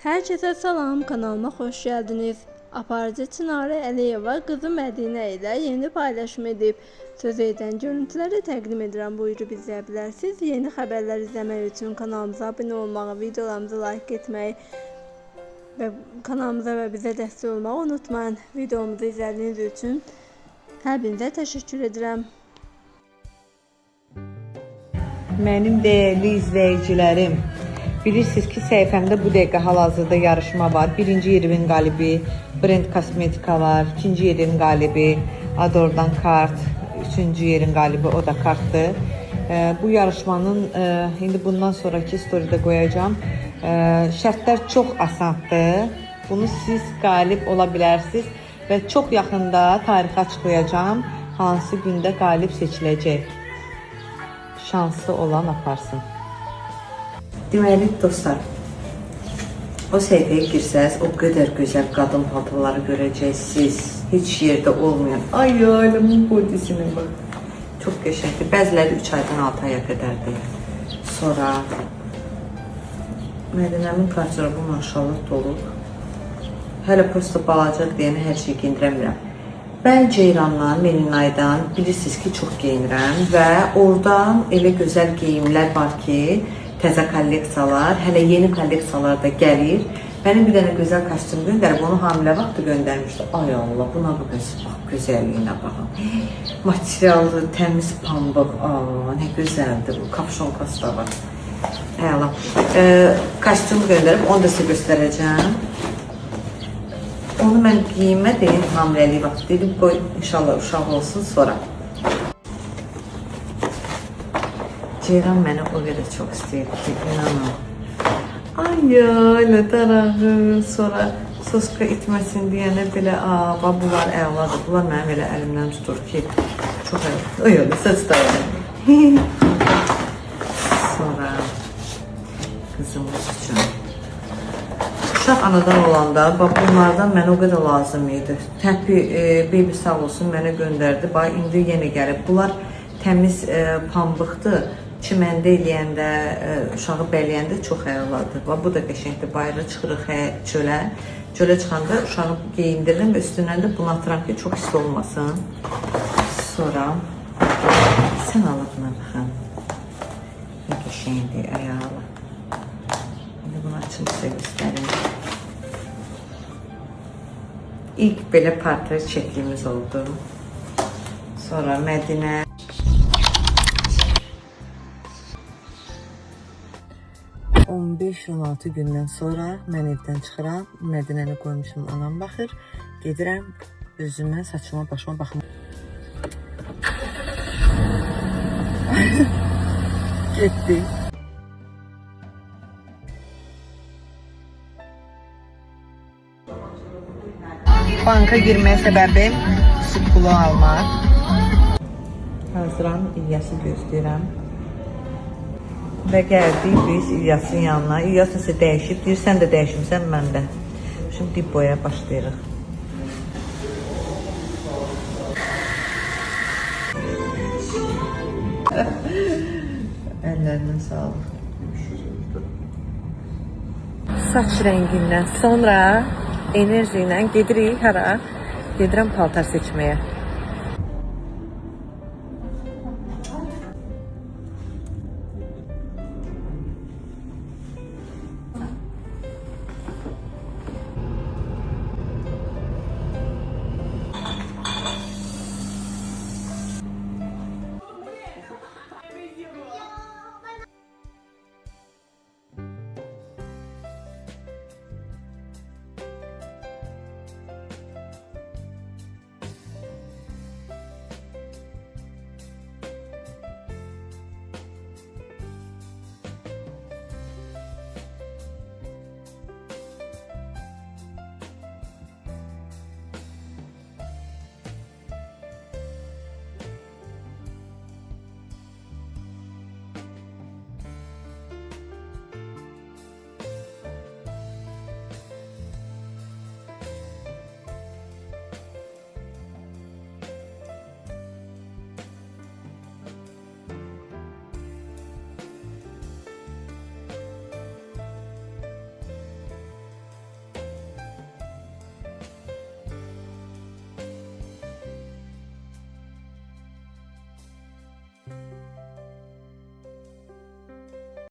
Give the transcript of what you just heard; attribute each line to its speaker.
Speaker 1: Herkese salam, kanalıma hoş geldiniz. Aparıcı Çınarə Əliyeva qızı Mədinə ilə yeni paylaşım edib. Söz edən görüntüləri təqdim edirəm. Buyurub izləyə bilərsiniz. Yeni xəbərlər izləmək üçün kanalımıza abunə olmağı, videolarımıza like etməyi və kanalımıza və bizə dəstək olmağı unutmayın. Videomuzu izlədiyiniz üçün hər birinizə təşəkkür edirəm.
Speaker 2: Mənim dəyərli izləyicilərim, bilirsiniz ki, səhifəmdə bu dəqiqə hal-hazırda yarışma var. Birinci yerin qalibi Brand Kosmetika var. İkinci yerin qalibi Ador'dan kart. Üçüncü yerin qalibi o da kartdır. Bu yarışmanın indi bundan sonraki story'də qoyacağım. Şərtlər çox asandır. Bunu siz qalib ola bilərsiniz və çox yaxında tarixi açıqlayacağım. Hansı gündə qalib seçiləcək. Şanslı olan aparsın. Deməli dostlar, o səhifəyə girsəz, o qədər gözəl qadın paltarları görəcəksiniz. Heç yerdə olmayan. Ay ailəmin bodisine bak. Çox qəşəngdir. Bəziləri 3 aydan 6 aya qədərdir. Sonra Mədinəmin qarşılarına maşallah dolu. Hələ prosta balacaq deyəni hər şey giyindirəmirəm. Ben Ceyrandan, Melinaydan bilirsiniz ki, çox geyinirəm və oradan elə gözəl geyimlər var ki, təzə kolleksiyalar, hələ yeni kolleksiyalar da gəlir. Mənim bir dənə gözəl kostyum göndərib, onu hamilə vaxtı göndərmişdi. Ay Allah, buna bax, gözəlliyinə baxın. Materialı, təmiz pambıq, nə gözəldir bu, kapşonkası da var. Əla. Kostyumu göndərib, onu da sizə göstərəcəm. Onu mən giyinmədim, hamiləlik vaxtı dedim, qoy inşallah uşaq olsun sonra. Ceyran məni o qədər çox istəyir ki, inanın. Ay elə darağı, sonra soska itməsin deyənə belə, bunlar əladır, bunlar mənim elə əlimdən tutur ki, çox əladır. Ay elə, səs dayı. Sonra qızımız üçün. Uşaq anadan olanda, bunlardan mənə o qədər lazım idi. Təpi, baby sağ olsun, mənə göndərdi. İndi yenə gəlib. Bunlar təmiz pambıqdır. Çiməndə eləyəndə, uşağı bələyəndə çox əladır. Bu da qəşəngdir. Bayıra çıxırıq çölə. Çölə çıxanda uşağı geyindirirəm və üstündən də bunu atıram ki, çox isti olmasın. Sonra sən alıb buna baxın. Nə qəşəngdir, ayağı. İndi bunu açım sizə göstərim. İlk belə portret çəkdiyimiz oldu. Sonra Mədinə. On 15-16 gündən sonra mən evdən çıxıram. Mədinəni qoymuşum, anam baxır. Gedirəm özümə, saçıma, başıma baxım. Getdi. Banka girməyə səbəbim süt pulu almaq. Hazıram, İlyası gözləyirəm. Və gəldik biz İlyasın yanına. İlyas nəsə dəyişib, deyir, sən də dəyişimsən, mən də. Şimdi dipoya başlayırıq. Əllərinə sağlıq. Saç rəngindən sonra enerji ilə gedirik hara? Gedirəm paltar seçməyə.